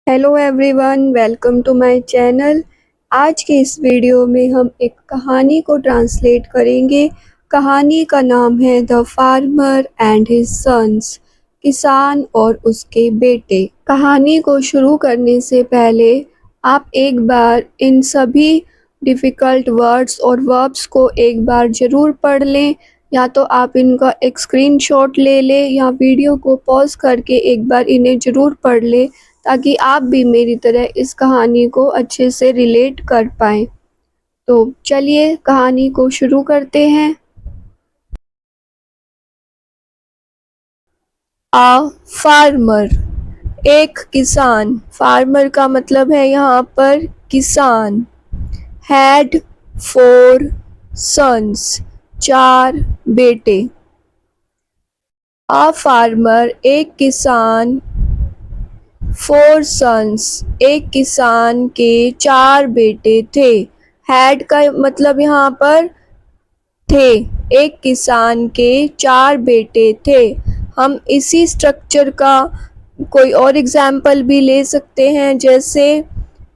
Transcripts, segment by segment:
Hello everyone, welcome to my channel. आज के इस वीडियो में हम एक कहानी को ट्रांसलेट करेंगे। कहानी का नाम है the farmer and his sons, किसान और उसके बेटे। कहानी को शुरू करने से पहले आप एक बार इन सभी डिफ़िकल्ट वर्ड्स और वर्ब्स को एक बार ज़रूर पढ़ लें, या तो आप इनका एक स्क्रीनशॉट ले लें या वीडियो को पॉज करके एक बार इन्हें ज़रूर पढ़ लें, ताकि आप भी मेरी तरह इस कहानी को अच्छे से रिलेट कर पाएँ। तो चलिए कहानी को शुरू करते हैं। आ फार्मर, एक किसान। फार्मर का मतलब है यहाँ पर किसान। हैड 4 सन्स, 4 बेटे। आ फार्मर, एक किसान। 4 सन्स, एक किसान के 4 बेटे थे। हैड का मतलब यहाँ पर थे, एक किसान के 4 बेटे थे। हम इसी स्ट्रक्चर का कोई और एग्जाम्पल भी ले सकते हैं, जैसे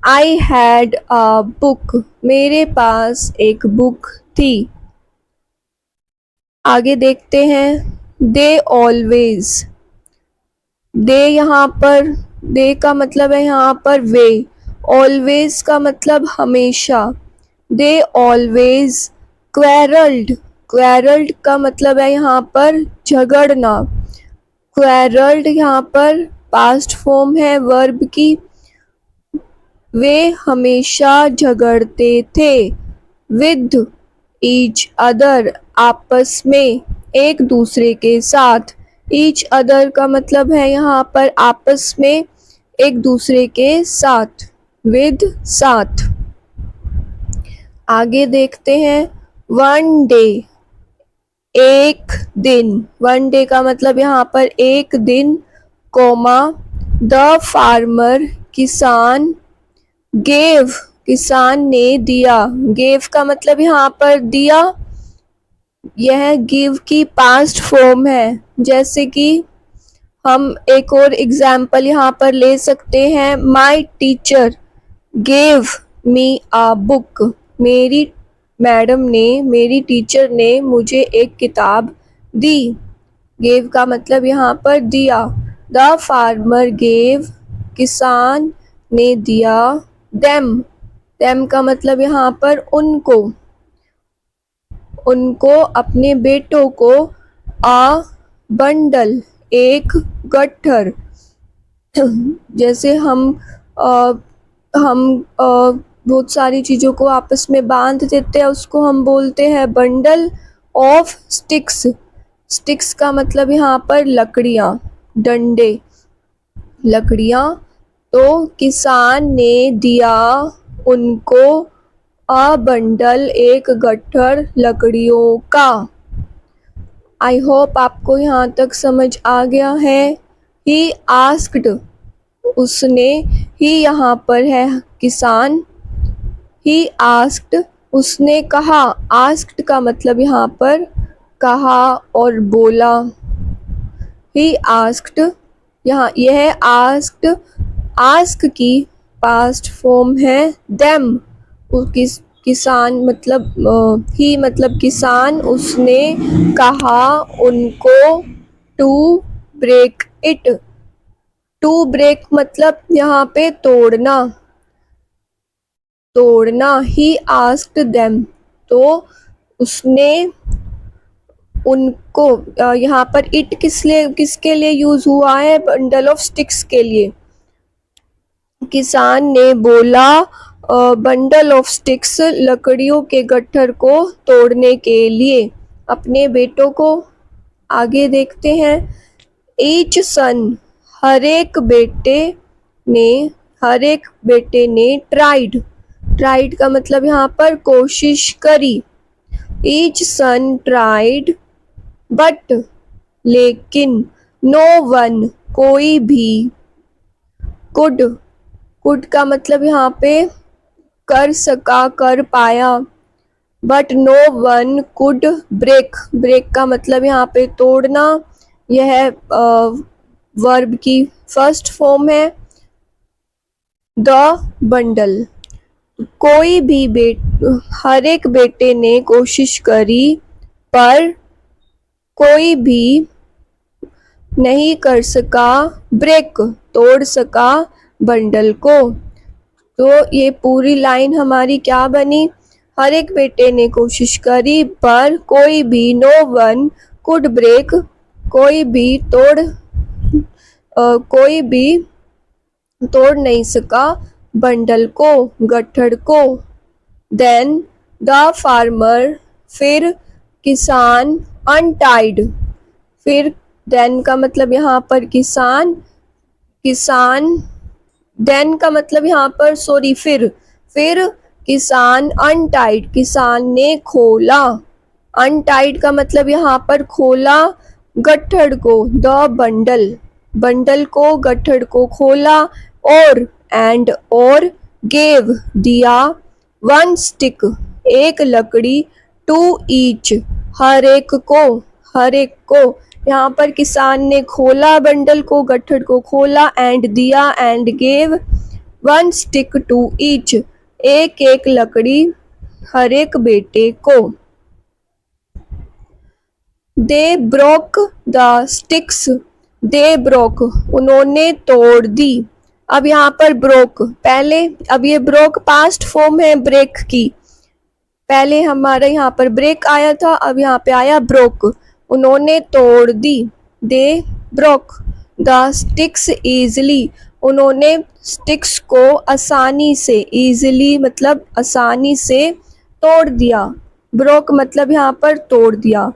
आई हैड अ बुक, मेरे पास एक बुक थी। आगे देखते हैं। दे ऑलवेज, दे यहाँ पर, दे का मतलब है यहाँ पर वे। ऑलवेज का मतलब हमेशा। दे ऑलवेज क्वेरल्ड, क्वेरल्ड का मतलब है यहाँ पर झगड़ना। क्वेरल्ड यहाँ पर पास्ट फॉर्म है वर्ब की। वे हमेशा झगड़ते थे। विद ईच अदर, आपस में, एक दूसरे के साथ। ईच अदर का मतलब है यहाँ पर आपस में, एक दूसरे के साथ। विद, साथ। आगे देखते हैं। वन डे, एक दिन। वन डे का मतलब यहाँ पर एक दिन, कोमा। द फार्मर, किसान। गेव, किसान ने दिया। गेव का मतलब यहाँ पर दिया। यह गिव की पास्ट फॉर्म है। जैसे कि हम एक और एग्जाम्पल यहाँ पर ले सकते हैं। My teacher gave me a book, मेरी मैडम ने, मेरी टीचर ने मुझे एक किताब दी। गेव का मतलब यहाँ पर दिया। द फार्मर गेव, किसान ने दिया। देम, देम का मतलब यहाँ पर उनको, उनको, अपने बेटों को। आ बंडल, एक गट्ठर। जैसे हम बहुत सारी चीज़ों को आपस में बांध देते हैं, उसको हम बोलते हैं बंडल ऑफ स्टिक्स। स्टिक्स का मतलब यहाँ पर लकड़ियाँ, डंडे, लकड़ियाँ। तो किसान ने दिया उनको अ बंडल, एक गट्ठर लकड़ियों का। आई होप आपको यहाँ तक समझ आ गया है। ही आस्क्ड, उसने, ही यहाँ पर है किसान। ही आस्क्ड, उसने कहा। आस्क्ड का मतलब यहाँ पर कहा और बोला। ही आस्क्ड, यहाँ यह आस्क्ड, आस्क की पास्ट फॉर्म है देम। किसान मतलब ही मतलब किसान, उसने कहा उनको। To break it, to break मतलब यहाँ पे तोड़ना, तोड़ना। ही आस्क्ड देम, तो उसने उनको, यहाँ पर इट किसके लिए यूज हुआ है? बंडल ऑफ स्टिक्स के लिए। किसान ने बोला बंडल ऑफ स्टिक्स, लकड़ियों के गट्ठर को तोड़ने के लिए, अपने बेटों को। आगे देखते हैं। ईच सन, हर एक बेटे ने, हर एक बेटे ने ट्राइड, ट्राइड का मतलब यहाँ पर कोशिश करी। ईच सन ट्राइड, बट, लेकिन, नो वन, कोई भी। कुड, कुड का मतलब यहाँ पे कर सका, कर पाया। But no one could break, break का मतलब यहाँ पे तोड़ना। यह वर्ब की फर्स्ट फॉर्म है। The bundle. हर एक बेटे ने कोशिश करी पर कोई भी नहीं कर सका ब्रेक, तोड़ सका बंडल को। तो ये पूरी लाइन हमारी क्या बनी? हर एक बेटे ने कोशिश करी पर कोई भी, नो वन कुड ब्रेक, कोई भी तोड़ नहीं सका बंडल को, गट्ठड़ को। देन द फार्मर, फिर किसान, अनटाइड, फिर देन का मतलब यहाँ पर किसान देन का मतलब यहाँ पर फिर किसान अनटाइड, किसान ने खोला, अनटाइड का मतलब यहाँ पर खोला गट्ठड़ को, द बंडल को, गट्ठड़ को खोला, और गेव दिया, वन स्टिक, एक लकड़ी, टू ईच, हर एक को। यहाँ पर किसान ने खोला बंडल को, गट्ठड़ को खोला, एंड दिया, and gave, one stick to each, एक एक लकड़ी हर एक बेटे को। They broke the sticks, they broke, उन्होंने तोड़ दी। अब यहाँ पर ब्रोक, अब ये ब्रोक पास्ट फॉर्म है ब्रेक की। पहले हमारा यहाँ पर ब्रेक आया था, अब यहाँ पे आया ब्रोक, उन्होंने तोड़ दी। They broke the sticks easily, उन्होंने स्टिक्स को आसानी से, ईजिली मतलब आसानी से तोड़ दिया। ब्रोक मतलब यहाँ पर तोड़ दिया।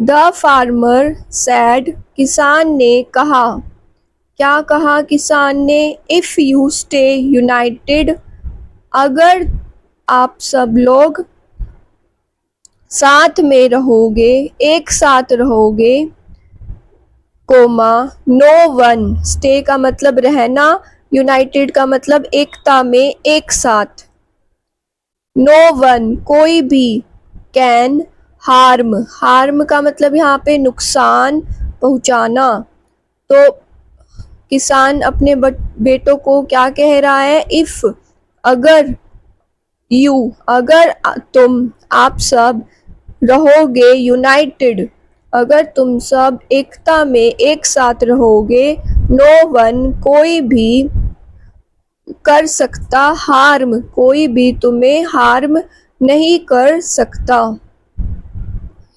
द फार्मर सैड, किसान ने कहा। क्या कहा किसान ने? इफ यू स्टे यूनाइटेड, अगर आप सब लोग साथ में रहोगे, एक साथ रहोगे, कोमा, नो वन, स्टे का मतलब रहना, यूनाइटेड का मतलब एकता में, एक साथ, नो वन कोई भी, कैन हार्म का मतलब यहाँ पे नुकसान पहुंचाना। तो किसान अपने बेटों को क्या कह रहा है? इफ, अगर तुम, आप सब रहोगे यूनाइटेड, अगर तुम सब एकता में एक साथ रहोगे, नो वन कोई भी कर सकता हार्म, कोई भी तुम्हें हार्म नहीं कर सकता।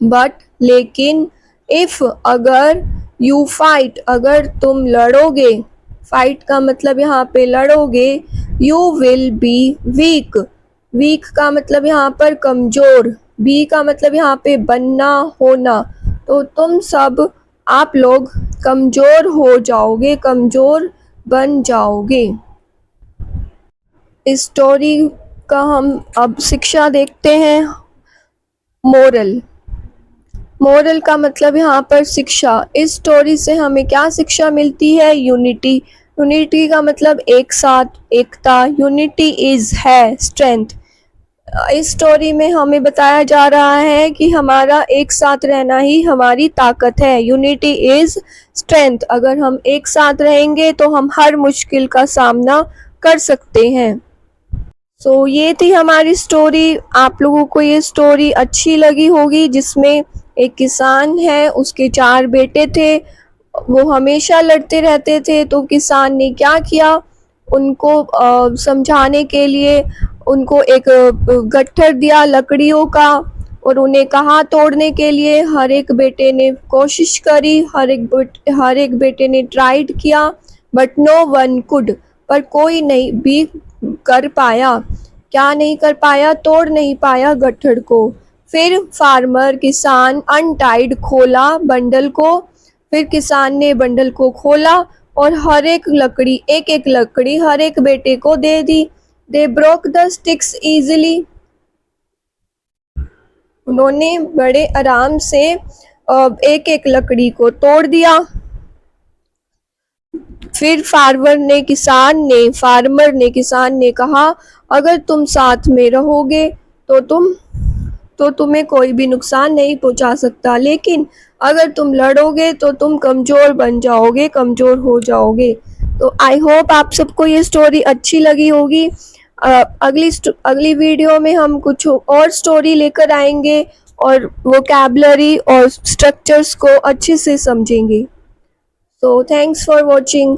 बट लेकिन, इफ अगर, यू फाइट, अगर तुम लड़ोगे, फाइट का मतलब यहाँ पे लड़ोगे, यू विल बी वीक का मतलब यहाँ पर कमजोर, बी का मतलब यहाँ पे बनना, होना। तो तुम सब, आप लोग कमजोर हो जाओगे, कमजोर बन जाओगे। इस स्टोरी का हम अब शिक्षा देखते हैं। मोरल का मतलब यहाँ पर शिक्षा। इस स्टोरी से हमें क्या शिक्षा मिलती है? यूनिटी का मतलब एक साथ, एकता, यूनिटी है स्ट्रेंथ। इस स्टोरी में हमें बताया जा रहा है कि हमारा एक साथ रहना ही हमारी ताकत है, यूनिटी इज स्ट्रेंथ। अगर हम एक साथ रहेंगे तो हम हर मुश्किल का सामना कर सकते हैं। सो ये थी हमारी स्टोरी। आप लोगों को ये स्टोरी अच्छी लगी होगी, जिसमें एक किसान है, उसके 4 बेटे थे, वो हमेशा लड़ते रहते थे। तो किसान ने क्या किया, उनको समझाने के लिए उनको एक गट्ठर दिया लकड़ियों का, और उन्हें कहा तोड़ने के लिए। हर एक बेटे ने कोशिश करी, हर एक बेटे ने ट्राइड किया, बट नो वन कुड, पर कोई नहीं भी कर पाया। क्या नहीं कर पाया? तोड़ नहीं पाया गट्ठड़ को। फिर किसान अनटाइड, खोला बंडल को, फिर किसान ने बंडल को खोला और एक एक लकड़ी हर एक बेटे को दे दी। They broke the sticks easily, उन्होंने बड़े आराम से एक एक लकड़ी को तोड़ दिया। फिर फार्मर ने किसान ने कहा, अगर तुम साथ में रहोगे तो तुम्हें कोई भी नुकसान नहीं पहुंचा सकता, लेकिन अगर तुम लड़ोगे तो तुम कमजोर बन जाओगे, कमजोर हो जाओगे। तो आई होप आप सबको ये स्टोरी अच्छी लगी होगी। अगली वीडियो में हम कुछ और स्टोरी लेकर आएंगे और वोकैबुलरी और स्ट्रक्चर्स को अच्छे से समझेंगे। So thanks for watching.